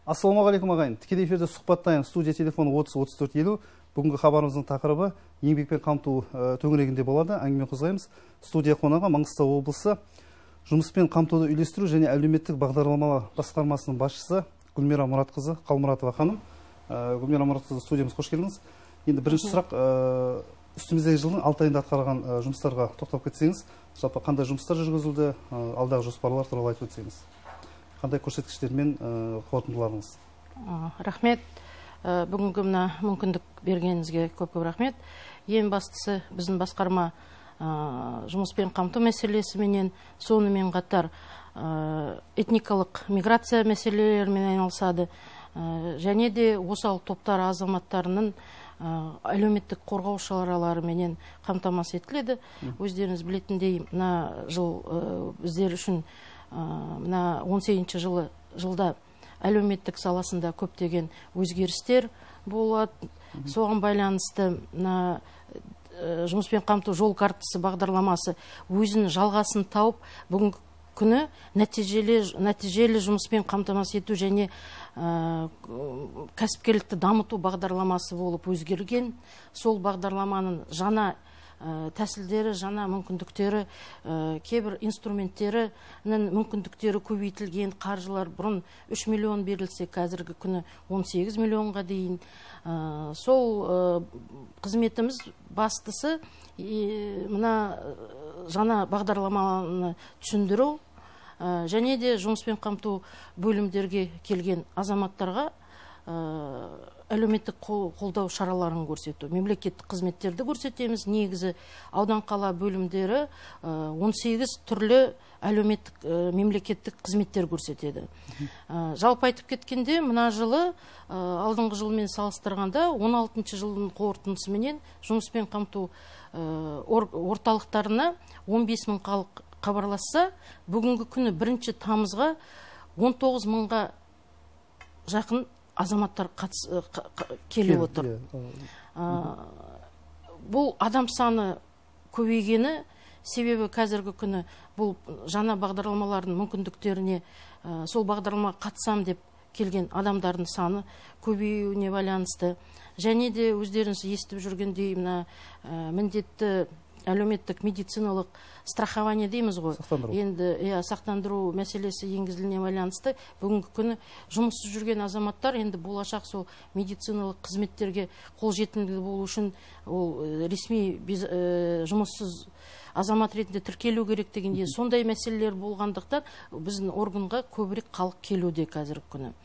Ассалаумағалейкум ағайын. Тікелей эфирде сұхбаттаймыз. Студия телефоны 30-34-50. Бүгінгі хабарымыздың тақырыбы еңбекпен қамту төңірегінде болады. Әңгіме қозғаймыз. Студия қонағы Маңғыстау облысы жұмыспен қамтуды үйлестіру және әлеуметтік бағдарламалар басқармасының басшысы Гүлмира Мұратқызы Қалмұратова ханым. Гүлмира Мұратқызы, студиямызға қош келдіңіз. Енді бірінші сұрақ, үстіміздегі жылдың 6 айында атқарған жұмыстарға тоқтап кетсеңіз, жалпы қандай жұмыстар жүргізілді, алдағы жоспарлар туралы айтып өтсеңіз. Қандай көрсеткіштермен қорытындыларыңыз? Рахмет. Бүгінгі мүмкіндік бергеніңізге көп-көп рахмет. Ең бастысы біздің басқарма жұмыспен қамту мәселесіменен, сонымен қатар этникалық миграция мәселелерімен айналысады. Және де осал топтар азаматтарының әлеуметтік қорғау шараларыменен қамтамасыз етіледі. Өздеріңіз білетіндей, мына жыл біздер үшін мына 18 жылда әлеуметтік саласында көптеген өзгерістер болады. Соған байланысты жұмыспен қамту жол картасы бағдарламасы өзінің жалғасын тауып, бүгінгі күні нәтижелі жұмыспен қамтамасыз ету және кәсіпкерлікті дамыту бағдарламасы болып өзгерген. Сол бағдарламаның жаңа тәсілдері, жаңа мүмкіндіктері, кейбір инструменттерінің мүмкіндіктері көбейтілген. Қаржылар бұрын 3 миллион берілсе, қазіргі күні 18 миллионға дейін. Сол қызметіміз бастысы мына жаңа бағдарламаны түсіндіру және де жұмыспен қамту бөлімдерге келген азаматтарға әлеуметтік қолдау шараларын көрсету. Мемлекеттік қызметтерді көрсетеміз. Негізі аудан қала бөлімдері 18 түрлі әлеуметтік мемлекеттік қызметтер көрсетеді. Жалпы айтып кеткенде, мына жылы алдыңғы жылмен салыстырғанда 16 жылдың қорытындысыменен жұмыспен қамту орталықтарына 15 мың халық хабарласса, бүгінгі күні 1 тамызға 19 мыңға жақын азаматтар келіп отыр. Бұл адам саны көбейгені, себебі қазіргі күні бұл жаңа бағдарламалардың мүмкіндіктеріне, сол бағдарлама қатысам деп келген адамдардың саны көбеюіне байланысты. Және де өздеріңіз естіп жүргендей, міндетті әлеуметтік медициналық страхование дейміз ғой. Енді сақтандыру мәселесі енгізіліне байланысты бүгінгі күні жұмыссыз жүрген азаматтар енді болашақ сол медициналық қызметтерге қолжетімді болу үшін ол ресми жұмыссыз азамат ретінде тіркелу керек дегенде сондай мәселелер болғандықтан біздің органға көбірек халық келуде қазіргі күні.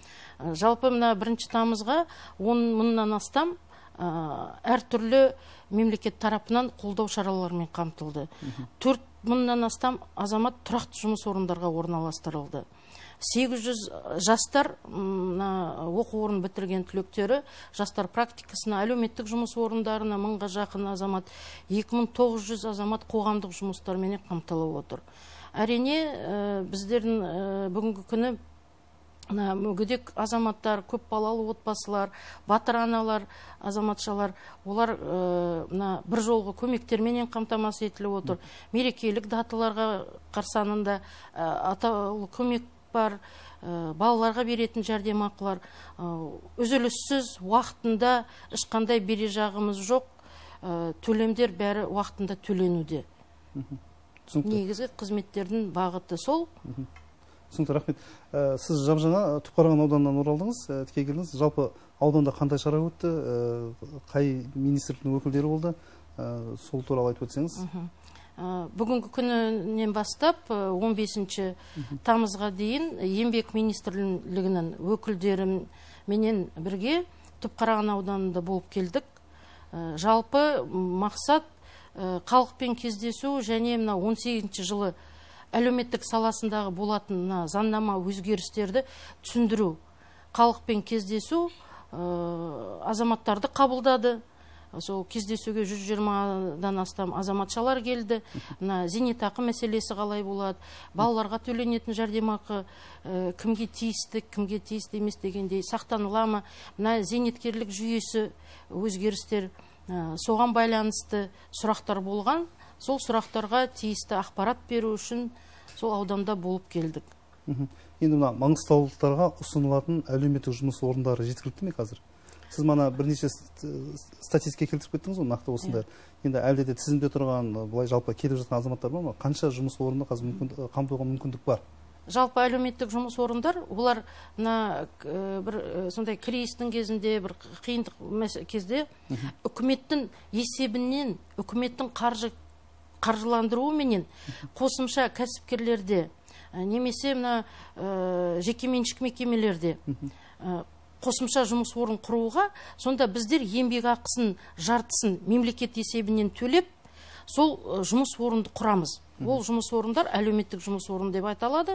Жалпы мына 1 тамызға 10 мыңнан астам әртүрлі мемлекет тарапынан қолдау шараларымен қамтылды. 4 мыңнан астам азамат тұрақты жұмыс орындарға орналастырылды. 800 жастар оқу орнын бітірген түлектері жастар практикасына, әлеуметтік жұмыс орындарына 1000-ға жақын азамат, 2900 азамат қоғамдық жұмыстармен қамтылып отыр. Әрине, біздердің бүгінгі күні мүгедек азаматтар, көп балалы отбасылар, батыр аналар, азаматшалар, олар бір жолғы көмектерменен қамтамасыз етіліп отыр. Мерекелік даталарға қарсаңында атаулы көмек бар, балаларға беретін жәрдемақылар, үзіліссіз уақытында ешқандай бере жағымыз жоқ, төлемдер бәрі уақытында төленуде. Негізгі қызметтердің бағыты сол. Түсінікті, рахмет. Сіз жап-жаңа Түпқараған ауданынан оралдыңыз, тіке келдіңіз. Жалпы ауданда қандай шара өтті, қай министрліктің өкілдері болды, сол туралы айтып өтсеңіз. Бүгінгі күнінен бастап 15 тамызға дейін еңбек министрлігінің өкілдеріменен бірге Түпқараған ауданында болып келдік. Жалпы мақсат халықпен кездесу және 18 жылы әлеуметтік саласындағы болатын заңнама өзгерістерді түсіндіру. Халықпен кездесу азаматтарды қабылдады. Сол кездесуге 120-дан астам азаматшалар келді. Зейнетақы мәселесі қалай болады, балаларға төленетін жәрдемақы кімге тиісті, кімге тиісті емес дегендей сақтаныла ма, зейнеткерлік жүйесі өзгерістер, соған байланысты сұрақтар болған. Сол сұрақтарға тиісті ақпарат беру үшін сол ауданда болып келдік. Енді мына маңғыстаулықтарға ұсынылатын әлеуметтік жұмыс орындары жеткілікті ме қазір? Сіз мана бірнеше статистика келтіріп кеттіңіз ғой, нақты осындай. Енді әлде де тізімде тұрған, былай жалпы келіп жатқан азаматтар бар ма? Қанша жұмыс орнында қазір қамтуға мүмкіндік бар? Жалпы әлеуметтік жұмыс орындар, олар бір сондай кризистің кезінде, бір қиындық кезде үкіметтің есебінен, үкіметтің қаржыландыруыменен қосымша кәсіпкерлерде, немесе жекеменшік мекемелерде қосымша жұмыс орын құруға, сонда біздер еңбек ақысын жартысын мемлекет есебінен төлеп, сол жұмыс орынды құрамыз. Ол жұмыс орындар әлеуметтік жұмыс орын деп айталады.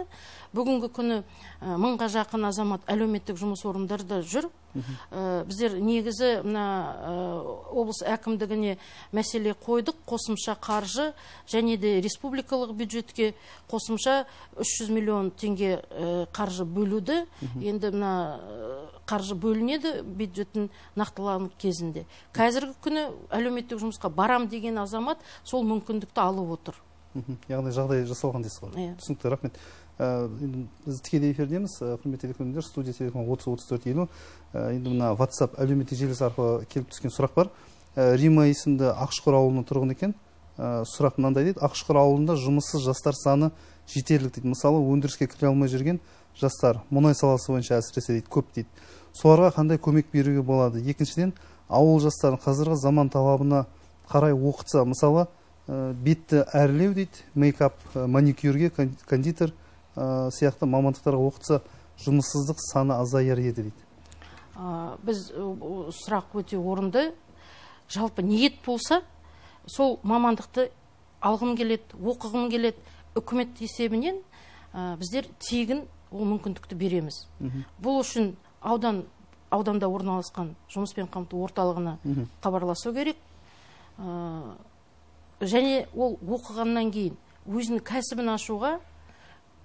Бүгінгі күні 1000-ға жақын азамат әлеуметтік жұмыс орындарда жүр. Біздер негізі облыс әкімдігіне мәселе қойдық, қосымша қаржы және де республикалық бюджетке қосымша 300 миллион теңге қаржы бөлуді. Енді қаржы бөлінеді бюджеттің нақтыланып кезінде. Қазіргі күні әлеуметтік жұмысқа барам деген азамат сол мүмкіндікті алып отыр. Яғни жағдай жасалған дейсіз ғой. Түсінікті, рахмет. Біз тікелей эфирдеміз, құрметті телекөрермендер, студия телефон 30-34-50. Енді мына WhatsApp әлеуметтік желісі арқылы келіп түскен сұрақ бар. Рима есімді Ақшұқыр ауылының тұрғыны екен. Сұрақ мынандай дейді: Ақшұқыр ауылында жұмыссыз жастар саны жетерлік дейді. Мысалы, өндіріске кіре алмай жүрген жастар мұнай саласы бойынша әсіресе дейді, көп дейді. Соларға қандай көмек беруге болады? Екіншіден, ауыл жастарын қазіргі заман талабына қарай оқытса, мысалы, бетті әрлеу дейді, мейкап, маникюрге, кондитер сияқты мамандықтарға оқытса, жұмыссыздық саны азаяр еді дейді. Біз сұрақ өте орынды. Жалпы ниет болса, сол мамандықты алғым келеді, оқығым келеді, үкімет есебінен біздер тегін ол мүмкіндікті береміз. Бұл үшін ауданда орналасқан жұмыспен қамту орталығына хабарласу керек. Және ол оқығаннан кейін өзінің кәсібін ашуға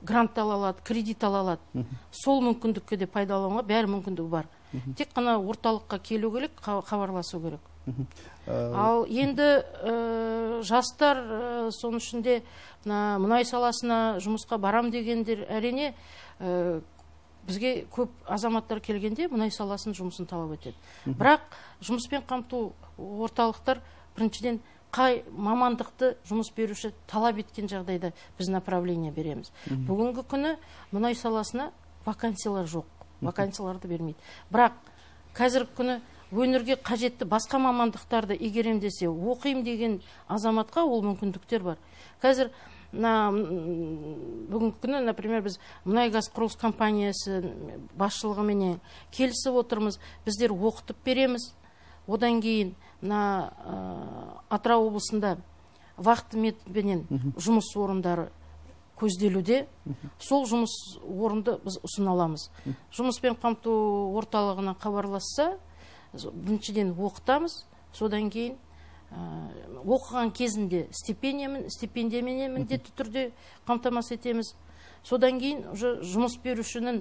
грант ала алады, кредит ала алады. Сол мүмкіндікке де пайдалануға бәрі мүмкіндігі бар. Тек қана орталыққа келу керек, хабарласу керек. Ал енді жастар соның ішінде мұнай саласына жұмысқа барам дегендер әрине бізге көп азаматтар келгенде мұнай саласының жұмысын талап етеді. Бірақ жұмыспен қамту орталықтар біріншіден қай мамандықты жұмыс беруші талап еткен жағдайда біз направление береміз. Бүгінгі күні мұнай саласына вакансиялар жоқ. Вакансияларды бермейді. Бірақ қазіргі күні өнерге қажетті басқа мамандықтарды игерем десе, оқим деген азаматқа ол мүмкіндіктер бар. Қазір бүгінгі күні, например, біз мұнай-газ құрылыс компаниясы басшылығымен келісіп отырмыз. Біздер оқытып береміз. Одан кейін Атырау облысында вахта методпенен жұмыс орындары көзделуде. Сол жұмыс орынды біз ұсына аламыз. Жұмыспен қамту орталығына хабарласса, біріншіден оқытамыз, содан кейін оқыған кезінде стипендиямен міндетті түрде қамтамасыз етеміз. Содан кейін жұмыс берушінің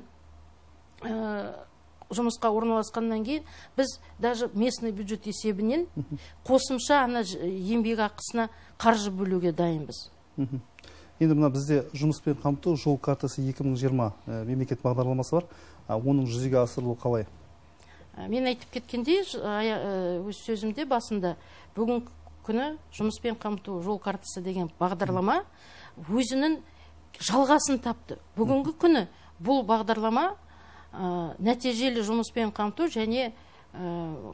жұмысқа орналасқаннан кейін біз даже местный бюджет есебінен қосымша еңбек ақысына қаржы бөлуге дайынбыз. Енді мына бізде жұмыспен қамту жол картасы 2020 мемлекет бағдарламасы бар. Оның жүзеге асырылуы қалай? Мен айтып кеткендей, өз сөзімде басында, бүгінгі күні жұмыспен қамту жол картасы деген бағдарлама өзінің жалғасын тапты. Бүгінгі күні бұл бағдарлама нәтижелі жұмыспен қамту және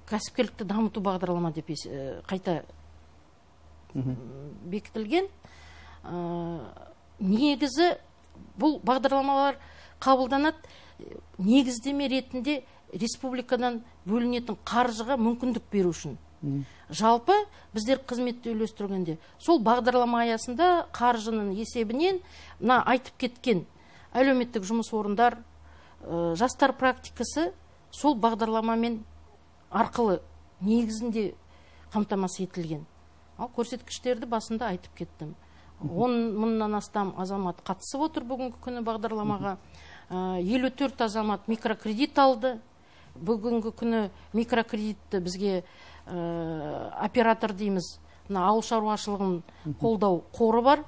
кәсіпкерлікті дамыту бағдарлама деп қайта бекітілген. Негізі бұл бағдарламалар қабылданады негіздеме ретінде республикадан бөлінетін қаржыға мүмкіндік беру үшін. Жалпы біздер қызметті үйлестіргенде сол бағдарлама аясында қаржының есебінен айтып кеткен әлеуметтік жұмыс орындар, жастар практикасы сол бағдарламамен арқылы негізінде қамтамасыз етілген. Ал көрсеткіштерді басында айтып кеттім. 10 мыңнан астам азамат қатысып отыр бүгінгі күні бағдарламаға. 54 азамат микрокредит алды. Бүгінгі күні микрокредитті бізге оператор дейміз, ауыл шаруашылығын қолдау қоры бар.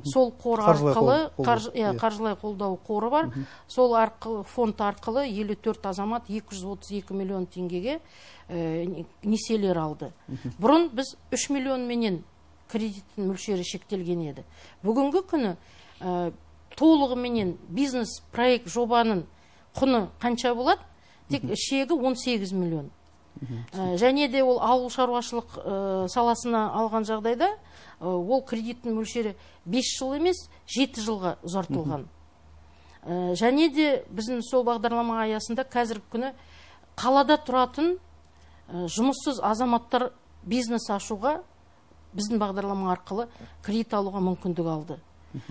сол қор арқылы қаржылай қолдау қоры бар. Сол арқылы фонд арқылы 54 азамат 232 миллион теңгеге несиелер алды. Бұрын біз 3 миллион менен кредиттің мөлшері шектелген еді. Бүгінгі күні толығыменен бизнес проект жобаның құны қанша болады? Тек шегі 18 миллион. Және де ол ауыл шаруашылық саласына алған жағдайда ол кредиттің мөлшері 5 жыл емес 7 жылға ұзартылған. Және де біздің сол бағдарлама аясында қазіргі күні қалада тұратын жұмыссыз азаматтар бизнес ашуға біздің бағдарлама арқылы кредит алуға мүмкіндік алды.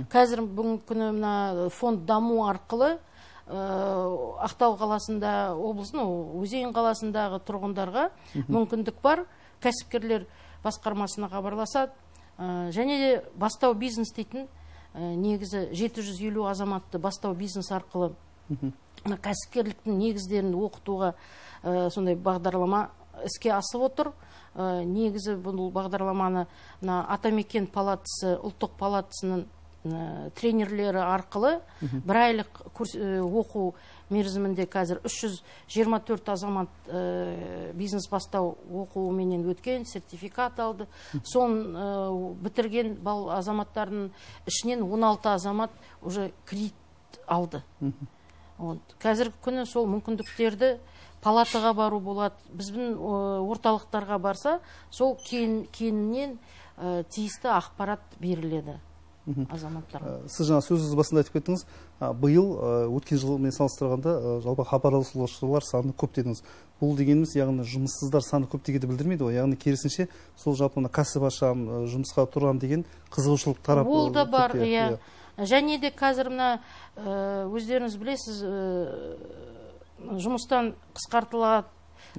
Қазір бүгінгі күні фонд даму арқылы Ақтау қаласында, Өзен қаласындағы тұрғындарға мүмкіндік бар. Кәсіпкерлер басқармасына хабарласады. Және де бастау бизнес дейтін негізі 750 азаматты бастау бизнес арқылы кәсіпкерліктің негіздерін оқытуға сондай бағдарлама іске асып отыр. Негізі бұл бағдарламаны Атамекен палатасы, ұлттық палатасының тренерлері арқылы бір айлық оқу мерзімінде қазір 324 азамат бизнес бастау оқуыменен өткен, сертификат алды. Сон бітірген азаматтардың ішінен 16 азамат уже кредит алды. Қазіргі күні сол мүмкіндіктерді палатаға бару болады. Біздің орталықтарға барса, сол кейіннен тиісті ақпарат беріледі азаматтарға. Сіз жаңа сөзіңіз басында айтып кеттіңіз, биыл өткен жылмен салыстырғанда жалпы хабарласушылар саны көп дедіңіз. Бұл дегеніміз, яғни жұмыссыздар саны көп дегенді білдірмейді ғой. Яғни керісінше сол жалпы кәсіп ашам, жұмысқа тұрам деген қызығушылық тарап. Ол да бар, иә. Және де қазір өздеріңіз білесіз, жұмыстан қысқартылады,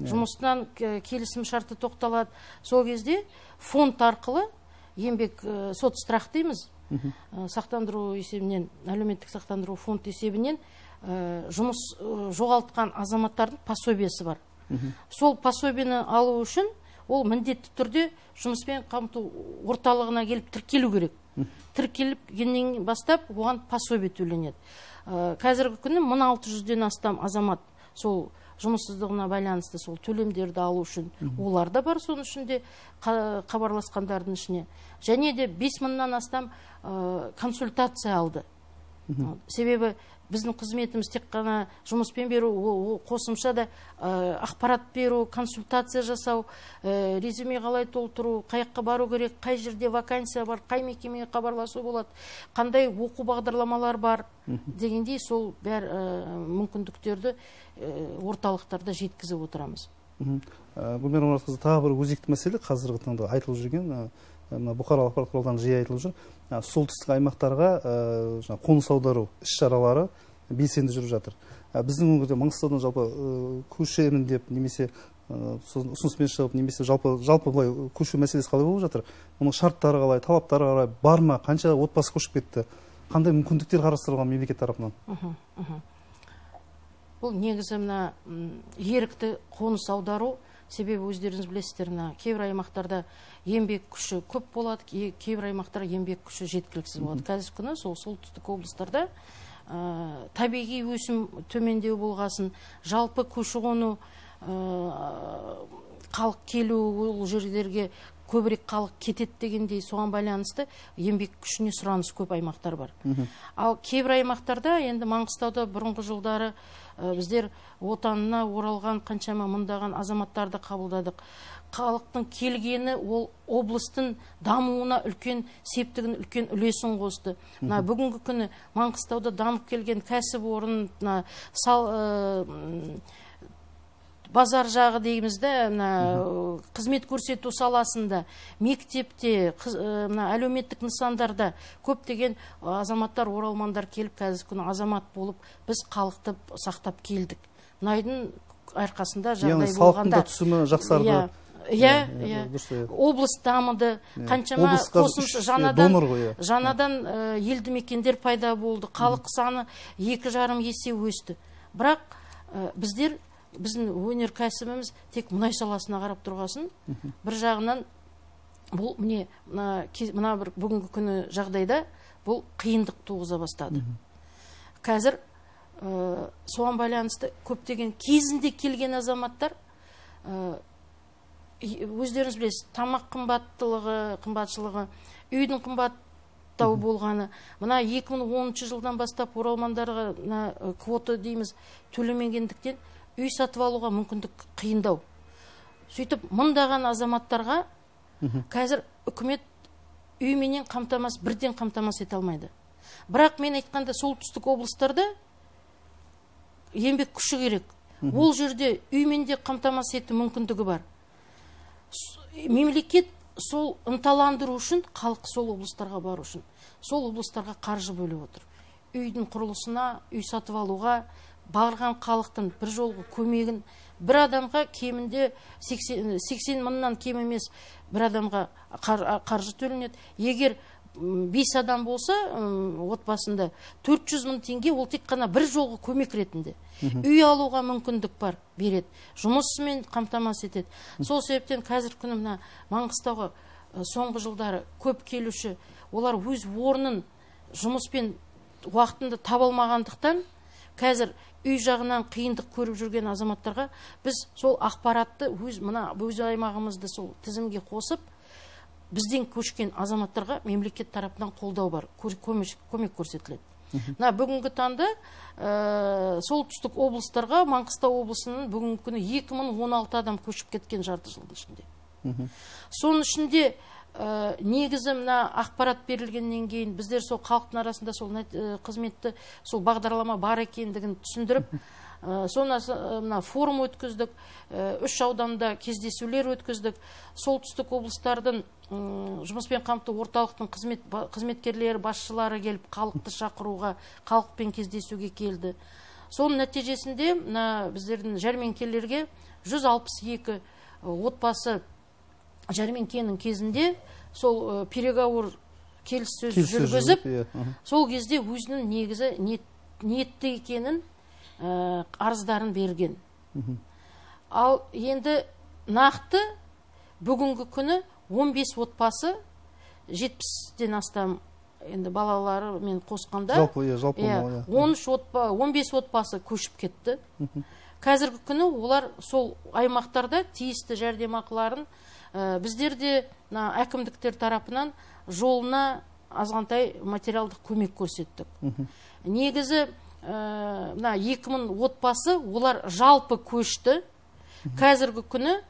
жұмыстан келісім шарты тоқталады. Сол кезде фонд арқылы еңбек соцстрах дейміз, сақтандыру есебінен, әлеуметтік сақтандыру фонд есебінен жұмыс жоғалтқан азаматтардың пособиесі бар. Сол пособиені алу үшін ол міндетті түрде жұмыспен қамту орталығына келіп тіркелу керек. Тіркелгеннен бастап оған пособие төленеді. Қазіргі күні 1600-ден астам азамат сол жұмыссыздығына байланысты сол төлемдерді алу үшін олар да бар, соның ішінде хабарласқандардың ішіне. Және де 5000-нан астам консультация алды. Себебі біздің қызметіміз тек қана жұмыспен беру, қосымша да ақпарат беру, консультация жасау, резюме қалай толтыру, қаяққа бару керек, қай жерде вакансия бар, қай мекемеге хабарласу болады, қандай оқу бағдарламалар бар дегендей сол бәр мүмкіндіктерді орталықтарда жеткізіп отырамыз. Гүлмира Мұратқызы, тағы бір өзекті мәселе қазіргі таңда айтылып жүрген, бұқаралық ақпарат құралдарында жиі айтылып жүр, солтүстік аймақтарға қоныс аудару іс-шаралары белсенді жүріп жатыр. Біздің өңірде Маңғыстаудан жалпы көшемін деп, немесе ұсыныспен шығып, немесе жалпы былай көшу мәселесі қалай болып жатыр? Оның шарттары қалай, талаптары қалай, бар ма, қанша отбасы көшіп кетті, қандай мүмкіндіктер қарастырылған мемлекет тарапынан? Бұл негізі ерікті қоныс аудару, себебі өздеріңіз білесіздер, кейбір аймақтарда еңбек күші көп болады, кейбір аймақтарда еңбек күші жеткіліксіз болады. Қазіргі күні сол солтүстік облыстарда табиғи өсім төмендеу болғасын, жалпы көші-қону, халық келу, ол жерлерге көбірек халық кетеді дегендей, соған байланысты еңбек күшіне сұраныс көп аймақтар бар. Ал кейбір аймақтарда, енді Маңғыстауда бұрынғы жылдары біздер отанына оралған қаншама мыңдаған азаматтарды қабылдадық. Халықтың келгені ол облыстың дамуына үлкен септігін, үлкен үлесін қосты. Бүгінгі күні Маңғыстауда дамып келген кәсіпорын, базар жағы деймізді, қызмет көрсету саласында, мектепте, әлеуметтік нысандарда көптеген азаматтар, оралмандар келіп, қазіргі күні азамат болып, біз халықты сақтап келдік. Мұнайдың арқасында жағдай болғанда. Салықтың да түсімі жақсарды. Облыс дамыды, қаншама қосымша жаңадан елді мекендер пайда болды, халық саны 2,5 есе өсті. Бірақ біздің өнеркәсібіміз тек мұнай саласына қарап тұрғасын. Бір жағынан бұл мына бір бүгінгі күні жағдайда бұл қиындық туғыза бастады. Қазір соған байланысты көптеген кезінде келген азаматтар, өздеріңіз білесіз, тамақ қымбатшылығы, үйдің қымбаттау болғаны, мына 2010 жылдан бастап оралмандарға квота дейміз төлемегендіктен үй сатып алуға мүмкіндік қиындау. Сөйтіп, мыңдаған азаматтарға қазір үкімет үйменен бірден қамтамасыз ете алмайды. Бірақ мен айтқанда солтүстік облыстарда еңбек күші керек. Ол жерде үйменде қамтамасыз ету мүмкіндігі бар. Мемлекет сол ынталандыру үшін, халық сол облыстарға бару үшін, сол облыстарға қаржы бөліп отыр. Үйдің құрылысына, үй сатып алуға, барған халықтың бір жолғы көмегін бір адамға кемінде 80 мыңнан кем емес бір адамға қаржы төленеді. Егер 5 адам болса, отбасында 400 мың теңге, ол тек қана бір жолғы көмек ретінде. Үй алуға мүмкіндік бар, береді. Жұмысымен қамтамасыз етеді. Сол себептен қазір күні мына Маңғыстауға соңғы жылдары көп келуші, олар өз орнын жұмыспен уақытында таба алмағандықтан, қазір үй жағынан қиындық көріп жүрген азаматтарға біз сол ақпаратты өз аймағымызды сол тізімге қосып, бізден көшкен азаматтарға мемлекет тарапынан қолдау бар, көмек көрсетіледі. Бүгінгі таңда солтүстік облыстарға, Маңғыстау облысының бүгінгі күні 2016 адам көшіп кеткен жарты жылдың ішінде. Соның ішінде негізі ақпарат берілгеннен кейін біздер сол халықтың арасында сол қызметті, сол бағдарлама бар екендігін түсіндіріп, соны форум өткіздік, 3 ауданда кездесулер өткіздік. Солтүстік облыстардың жұмыспен қамту орталықтың қызметкерлері, басшылары келіп, халықты шақыруға, халықпен кездесуге келді. Соның нәтижесінде біздердің жәрмеңкелерге 162 отбасы жәрмеңкенің кезінде сол переговор келіссөз жүргізіп, сол кезде өзінің негізі ниетті екенін арыздарын берген. Ал енді нақты бүгінгі күні 15 отбасы, 70-ден астам енді балалары мен қосқанда 15 отбасы көшіп кетті. Қазіргі күні олар сол аймақтарда тиісті жәрдемақыларын біздерде әкімдіктер тарапынан жолына азғантай материалдық көмек көрсеттік. Негізі 2000 отбасы, олар жалпы көшті. Қазіргі күні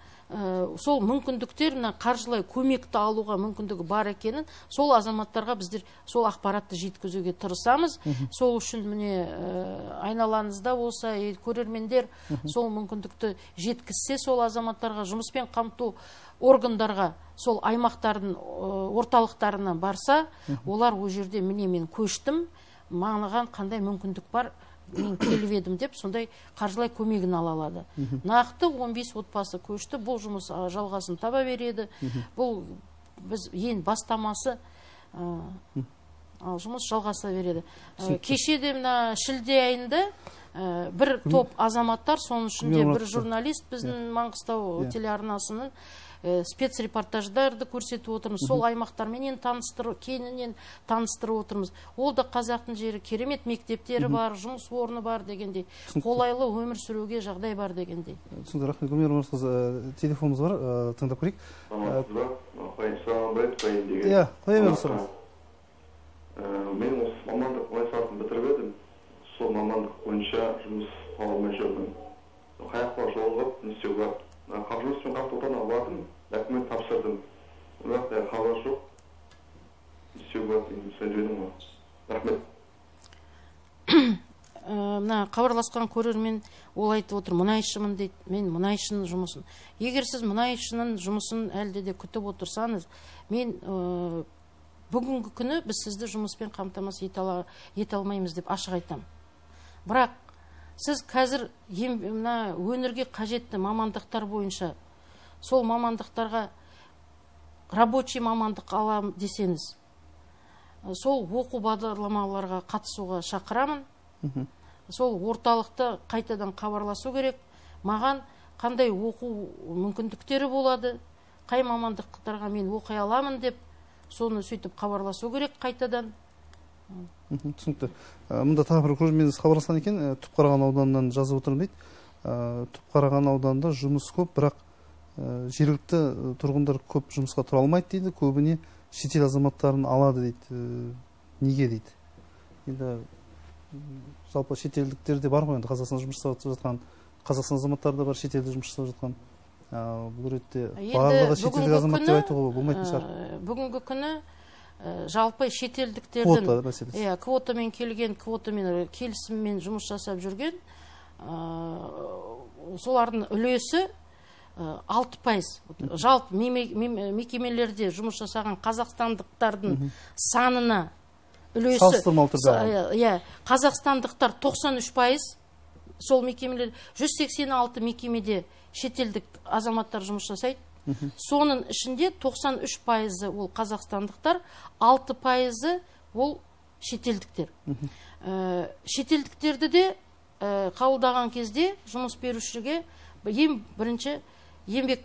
сол мүмкіндіктер, қаржылай көмекті алуға мүмкіндігі бар екенін, сол азаматтарға біздер сол ақпаратты жеткізуге тырысамыз. Сол үшін айналаңызда болса, көрермендер сол мүмкіндікті жеткізсе, сол азаматтарға жұмыспен қамту органдарға, сол аймақтардың орталықтарына барса, олар о жерде мен көштім, маған қандай мүмкіндік бар, мен келіп едім деп, сондай қаржылай көмегін ала алады. Нақты 15 отбасы көшті, бұл жұмыс жалғасын таба береді. Бұл біз ең бастамасы, жұмыс жалғаса береді. Кешеде шілде айында бір топ азаматтар, соның ішінде бір журналист біздің Маңғыстау телеарнасының спецрепортаждарды көрсетіп отырмыз. Сол аймақтарменен кеңінен таныстырып отырмыз. Ол да қазақтың жері керемет, мектептері бар, жұмыс орны бар дегендей, қолайлы өмір сүруге жағдай бар дегендей. Түсінді, рахмет. Гүлмира Омарқызы, телефонымыз бар, тыңдап көрейік. Қоя беріңіз сұрағыңыз. Мен осы мамандық сатысын бітіріп едім. Сол мамандық бойынша жұмыс ала алмай жүрмін. Қаяққа жолығып, не істеу бар? Жұмыспен қамтудан алатым, документ тапсырдым. Бірақ хабар жоқ. Не істеу бар деген сөйледім ғой. Рахмет. Хабарласқан көрермен ол айтып отыр, мұнайшымын дейді. Мен мұнайшының жұмысын. Егер сіз мұнайшының жұмысын әлде де күтіп отырсаңыз, мен бүгінгі күні біз сізді жұмыспен қамтамасыз ете алмаймыз деп ашық айтам. Бірақ сіз қазір өңірге қажетті мамандықтар бойынша сол мамандықтарға рабочий мамандық алам десеңіз, сол оқу бағдарламаларға қатысуға шақырамын. Сол орталықты қайтадан хабарласу керек. Маған қандай оқу мүмкіндіктері болады, қай мамандықтарға мен оқи аламын деп, соны сөйтіп хабарласу керек қайтадан. Түсінікті. Мұнда тағы бір көрерменіміз хабарласқан екен, Түпқараған ауданынан жазып отырмын дейді. Түпқараған ауданында жұмыс көп, бірақ жергілікті тұрғындар көп жұмысқа тұра алмайды дейді, көбіне шетел азаматтарын алады дейді. Неге дейді? Енді жалпы шетелдіктер де бар ғой, енді Қазақстан жұмыс жасап жатқан, Қазақстан азаматтары да бар, шетелде жұмыс жасап жатқан. Бұл ретте барлығы шетелдік азамат деп айтуға болмайтын шығар. Бүгінгі күні жалпы шетелдіктердің квотамен келген, квотамен келісіммен жұмыс жасап жүрген, солардың үлесі 6%. Жалпы мекемелерде жұмыс жасаған қазақстандықтардың санына үлесі, қазақстандықтар 93%, сол мекемелер 186 мекемеде шетелдік азаматтар жұмыс жасайды. Соның ішінде 93% ол қазақстандықтар, 6% ол шетелдіктер. Шетелдіктерді де қабылдаған кезде жұмыс берушіге ең бірінші еңбек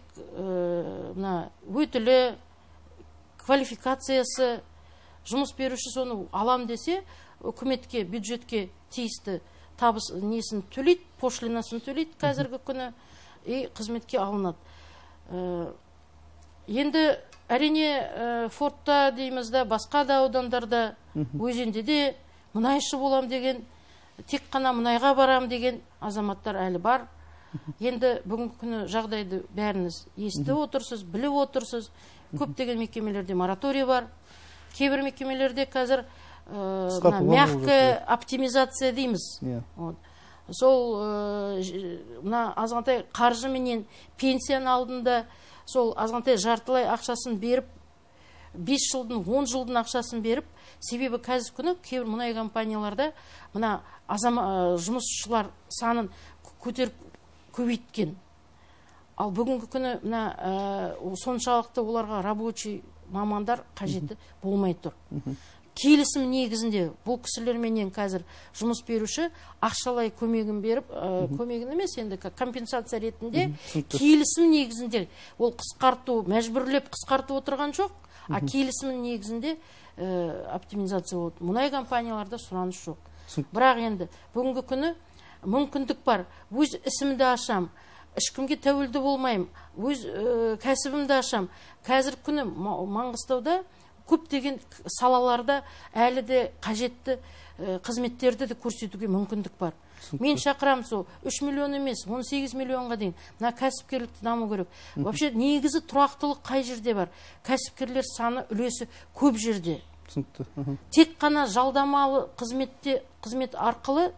өтілі, квалификациясы, жұмыс беруші соны алам десе, үкіметке, бюджетке тиісті табыс несін төлейді, пошлинасын төлейді қазіргі күні, қызметке алынады. Енді әрине Фортта дейміз да, басқа да аудандарда, өзенде де мұнайшы болам деген, тек қана мұнайға барам деген азаматтар әлі бар. Енді бүгінгі күні жағдайды бәріңіз естіп отырсыз, біліп отырсыз. Көптеген мекемелерде мораторий бар. Кейбір мекемелерде қазір мягкая оптимизация дейміз. Сол азғантай қаржыменен пенсияны алдында сол азғантай жартылай ақшасын беріп, 5 жылдың, 10 жылдың ақшасын беріп, себебі қазір күні кейбір мұнай компанияларда жұмысшылар санын көбейткен. Ал бүгінгі күні соншалықты оларға рабочий мамандар қажеті болмай тұр. Келісім негізінде бұл кісілерменен қазір жұмыс беруші ақшалай көмегін беріп, көмегін емес, енді компенсация ретінде келісім негізінде ол қысқарту, мәжбүрлеп қысқарту отырған жоқ, а келісім негізінде оптимизация болады. Мұнай компанияларда сұраныс жоқ. Бірақ енді бүгінгі күні мүмкіндік бар. Өз ісімді ашам, ешкімге тәуелді болмайым, өз кәсібімді ашам. Қазір күні Маңғыстауда көптеген салаларда әлі де қажетті қызметтерді де көрсетуге мүмкіндік бар. Мен шақырам сол 3 миллион емес, 18 миллионға дейін мына кәсіпкерлікті даму керек. Вообще негізі тұрақтылық қай жерде бар? Кәсіпкерлер саны үлесі көп жерде. Тек қана жалдамалы қызмет арқылы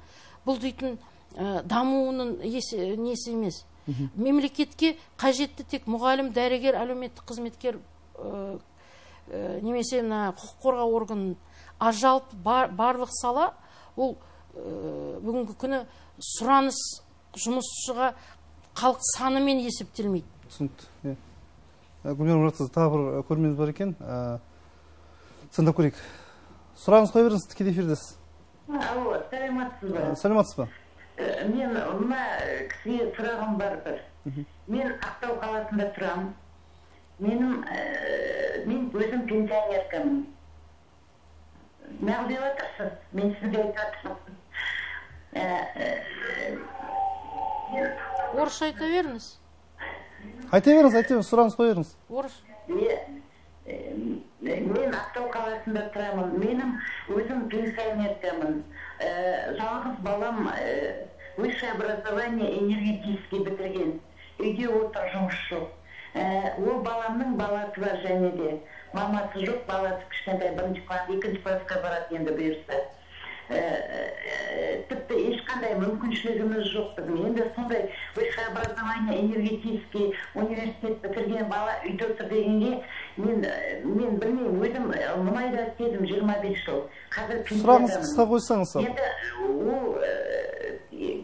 бұл дейтін дамуының несі емес. Мемлекетке қажетті тек мұғалім, дәрігер, әлеуметтік қызметкер немесе құқық қорғау органын, жалпы барлық сала ол бүгінгі күні сұраныс жұмысшыға халық санымен есептелмейді. Түсінікті. Гүлмира Мұратқызы, тағы бір көрерменіміз бар екен. Тыңдап көрейік. Сұрағыңыз қоя беріңіз, тікелей эфирдесіз. Алло, саламатсыз ба? Саламатсыз ба? Мен мына кісіге сұрағым бар бір. Мен Ақтау қаласында тұрамын. Мен өзім пенсионеркамын. Неғыл деп отырсыз? Мен сізге айтатырмын. Орысша айта беріңіз. Айта беріңіз, сұрағыңыз қоя беріңіз. Орыс. Мен Ақтау қаласында тұрамын. Менің өзім пенсионеркамын. Жалғыз балам высшее образование энергетический бітірген. Үйде отыр, жұмыс жоқ. Ол баламның баласы бар және де. Мамасы жоқ, баласы кішкентай 1-ші класс, 2-ші классқа барады енді бұйырса. Тіпті ешқандай мүмкіншілігіміз жоқ біздің. Енді сондай высшее образование энергетический университет бітірген бала үйде отыр дегенге мен білмеймін, өзім мұнайда істедім 25 жыл. Сұрағыңыз қысқа қойсаңыз. Енді ол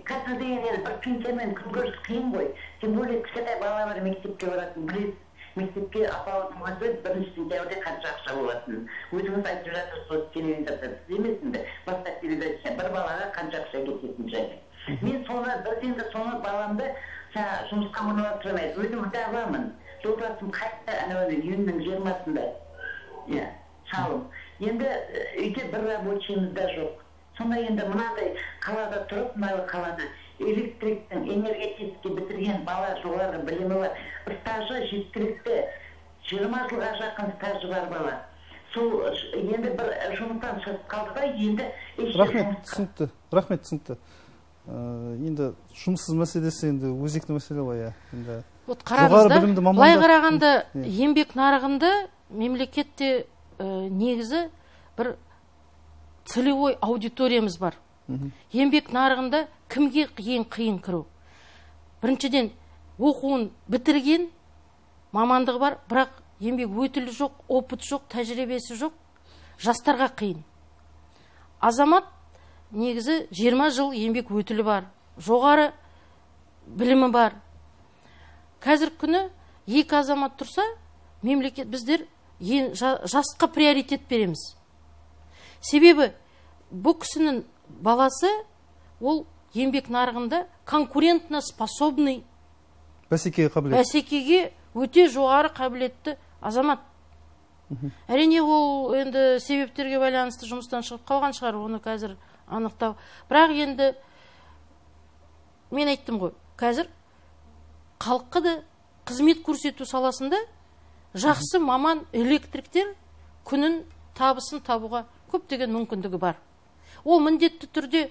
қазір деген бір пенсиямен күн көріс қиын ғой. Тем более кішкентай бала бар, мектепке баратын, білесіз. Мектепке апауының өзі 1-ші сентябрьде қанша ақша болатын. Өзіңіз айтып жатырсыз телевизорда, білмейсің бе? Бастап передача бір балаға қанша ақша кететін және. Мен бірден соны баламды жұмысқа орналастырмайды. Өзім өте аламын. Жолдасым қайтты июньнің 20-сында. Шалым. Енді үйде бір рабочийіміз да жоқ. Сонда енді мынандай қалада тұрып, мынау қалада электриктің энергетический бітірген бала, жоғары білімі бар, стажы жеткілікті, 20 жылға жақын стажы бар бала. Сол енді бір жұмыстан шығып қалды да, енді Рахмет, түсінікті. Енді жұмыссыз мәселесі енді өзекті мәселе ғой, енді. Вот қараңызда, былай қарағанда еңбек нарығында мемлекетте негізі бір целевой аудиториямыз бар. Еңбек нарығында кімге ең қиын кіру? Біріншіден, оқуын бітірген мамандығы бар, бірақ еңбек өтілі жоқ, опыт жоқ, тәжірибесі жоқ, жастарға қиын. Азамат негізі 20 жыл еңбек өтілі бар, жоғары білімі бар. Қазір күні екі азамат тұрса, мемлекет біздер жасқа приоритет береміз. Себебі бұл кісінің баласы ол еңбек нарығында конкурентно способный, бәсекеге өте жоғары қабілетті азамат. Әрине ол енді себептерге байланысты жұмыстан шығып қалған шығар, оны қазір анықтау. Бірақ енді мен айттым ғой, қазір халыққа да қызмет көрсету саласында жақсы маман электриктер күнін табысын табуға көптеген мүмкіндігі бар. Ол міндетті түрде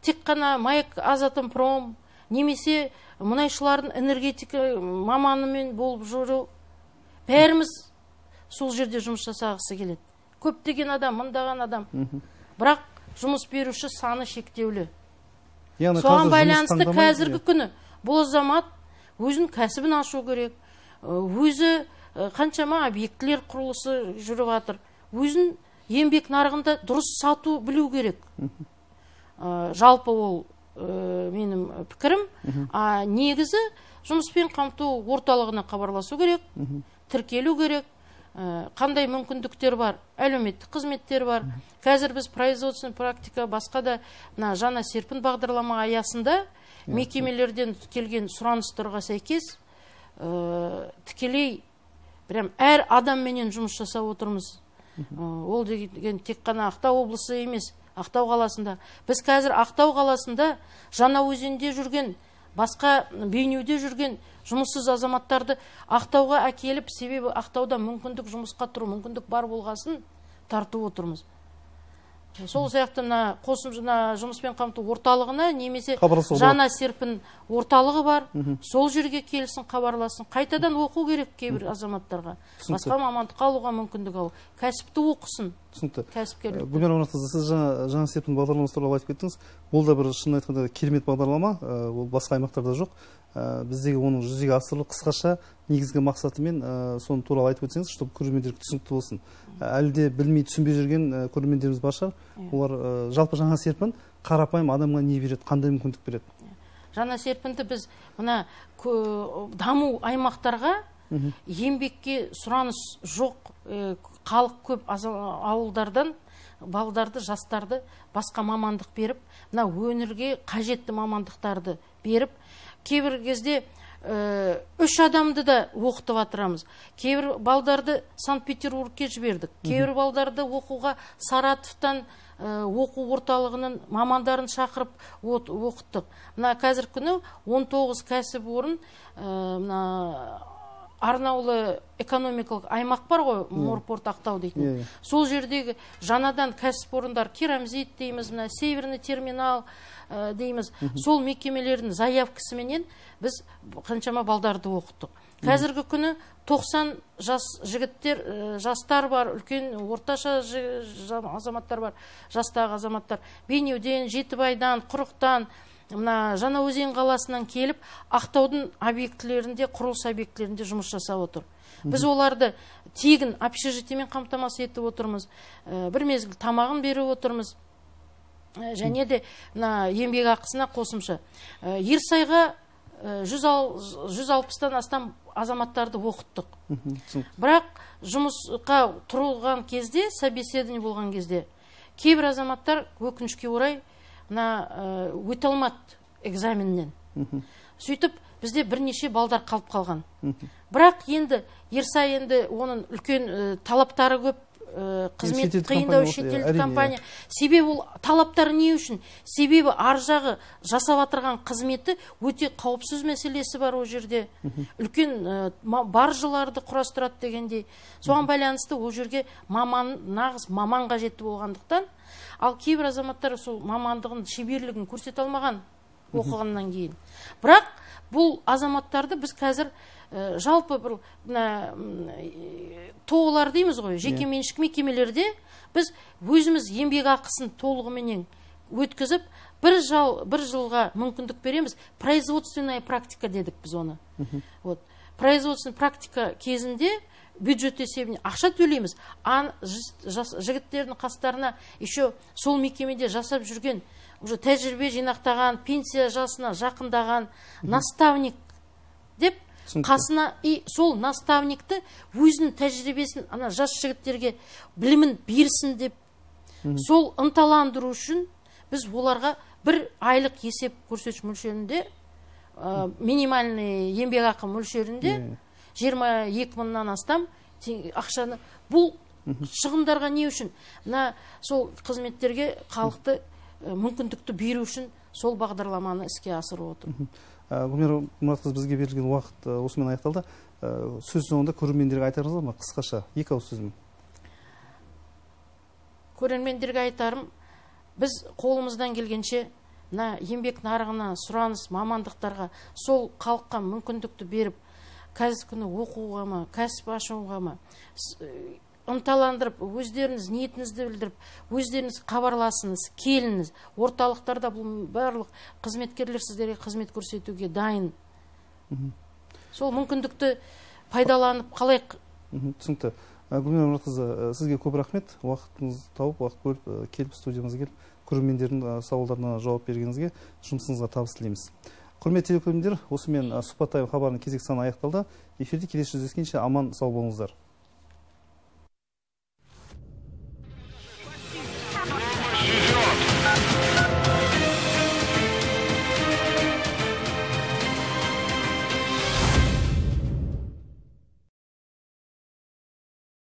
тек қана МАЭК Азатомпром немесе мұнайшылардың энергетика маманымен болып жүру, бәріміз сол жерде жұмыс жасағысы келеді. Көптеген адам, мыңдаған адам. Бірақ жұмыс беруші саны шектеулі. Соған байланысты қазіргі күні бұл азамат өзін кәсібін ашу керек, өзі қаншама объектілер құрылысы жүріп жатыр, өзін еңбек нарығында дұрыс сату білу керек. Жалпы ол менің пікірім. Негізі жұмыспен қамту орталығына хабарласу керек, тіркелу керек, қандай мүмкіндіктер бар, әлеуметтік қызметтер бар. Қазір біз производственный практика, басқа да жаңа серпін бағдарлама аясында мекемелерден келген сұраныстарға сәйкес тікелей әр адамменен жұмыс жасап отырмыз. Ол деген тек қана Ақтау облысы емес, Ақтау қаласында. Біз қазір Ақтау қаласында Жаңаөзенде жүрген, басқа Бейнеуде жүрген жұмыссыз азаматтарды Ақтауға әкеліп, себебі Ақтауда мүмкіндік жұмысқа тұру, мүмкіндік бар болғасын тартып отырмыз. Сол сияқты қосымша жұмыспен қамту орталығына немесе жаңа серпін орталығы бар, сол жерге келсін, хабарласын. Қайтадан оқу керек кейбір азаматтарға. Басқа мамандыққа алуға мүмкіндік алу. Кәсіпті оқысын. Кәсіпкерлік. Гүлнар Орнатқызы, сіз жаңа серпін бағдарламасы туралы айтып кеттіңіз. Бұл да бір шын айтқанда керемет бағдарлама, ол басқа аймақтарда жоқ. Біздегі оның жүзеге асырылып қысқаша негізгі мақсатымен соны туралы айтып өтсеңіз, чтобы көрермендер түсінікті болсын. Әлі де білмей түсінбей жүрген көрермендеріміз бар шығар. Олар жалпы жаңа серпін қарапайым адамға не береді, қандай мүмкіндік береді? Жаңа серпінді біз мына даму аймақтарға еңбекке сұраныс жоқ, халық көп ауылдардан балдарды, жастарды басқа мамандық беріп, мына өңірге қажетті мамандықтарды беріп, кейбір кезде 3 адамды да оқытып атырамыз. Кейбір балдарды Санкт-Петербургке жібердік. Кейбір балдарды оқуға Саратовтан оқу орталығының мамандарын шақырып оқыттық. Мына қазір күні 19 кәсіп орын арнаулы экономикалық аймақ бар ғой, Морпорт Ақтау дейтін. Сол жердегі жаңадан кәсіп орындар, керамзит дейміз, Северный терминал дейміз. Сол мекемелердің заявкасыменен біз қаншама балдарды оқыттық. Қазіргі күні 90 жас жігіттер, жастар бар, үлкен орташа азаматтар бар, жастағы азаматтар. Бейнеуден, Жетібайдан, Құрықтан, Жаңаөзен қаласынан келіп, Ақтаудың объектілерінде, құрылыс объектілерінде жұмыс жасап отыр. Біз оларды тегін общежитиемен қамтамасыз етіп отырмыз. Бір мезгіл тамағын беріп отырмыз. Және де еңбек ақысына қосымша. Ерсайға 160-тан астам азаматтарды оқыттық. Бірақ жұмысқа тұрылған кезде, собеседование болған кезде, кейбір азаматтар өкінішке орай өте алмады экзаменнен. Сөйтіп, бізде бірнеше балдар қалып қалған. Бірақ енді Ерсай енді оның үлкен талаптары көп қызмет қиындау шетелдік компания. Себебі ол талаптары не үшін? Себебі ар жағы жасап отырған қызметі өте қауіпсіз мәселесі бар ол жерде. Үлкен баржыларды құрастырады дегендей. Соған байланысты ол жерге нағыз маман қажетті болғандықтан, ал кейбір азаматтар сол мамандығын, шеберлігін көрсете алмаған оқығаннан кейін. Бірақ бұл азаматтарды біз қазір жалпы бір тоғылар дейміз ғой, жеке меншік мекемелерде біз өзіміз еңбек ақысын толығыменен өткізіп, бір жылға мүмкіндік береміз. Производственная практика дедік біз оны. Производственная практика кезінде бюджет есебіне ақша төлейміз. Жігіттердің қастарына еще сол мекемеде жасап жүрген, уже тәжірибе жинақтаған, пенсия жасына жақындаған наставник деп қасына, и сол наставникті өзінің тәжірибесін ана жас жігіттерге білімін берсін деп, сол ынталандыру үшін біз оларға бір айлық есеп көрсеткіш мөлшерінде, минимальный еңбек ақы мөлшерінде 22 мыңнан астам ақшаны, бұл шығындарға не үшін? Сол қызметтерге халықты мүмкіндікті беру үшін сол бағдарламаны іске асырып отыр. Гүлмира Мұратқызы, бізге берілген уақыт осымен аяқталды. Сөз соңында көрермендерге айтарыңыз бар ма? Қысқаша, 2 ауыз сөзмен. Көрермендерге айтарым, біз қолымыздан келгенше еңбек нарығына, сұраныс мамандықтарға, сол халыққа мүмкіндікті беріп, қазір күні оқуға ма, кәсіп ашуға ма, ынталандырып, өздеріңіз ниетіңізді білдіріп, өздеріңіз хабарласыңыз, келіңіз. Орталықтарда бұл барлық қызметкерлер сіздерге қызмет көрсетуге дайын. Сол мүмкіндікті пайдаланып қалайық. Түсінікті. Гүлмира Мұратқызы, сізге көп рахмет. Уақытыңыз тауып, уақыт бөліп, келіп студиямызға келіп, көрермендердің сауалдарына жауап бергеніңізге жұмысыңызға табыс тілейміз. Құрметті телекөрермендер, осымен сұхбат тайм хабарының кезек саны аяқталды. Эфирде келесі жүздескенше аман сау болыңыздар.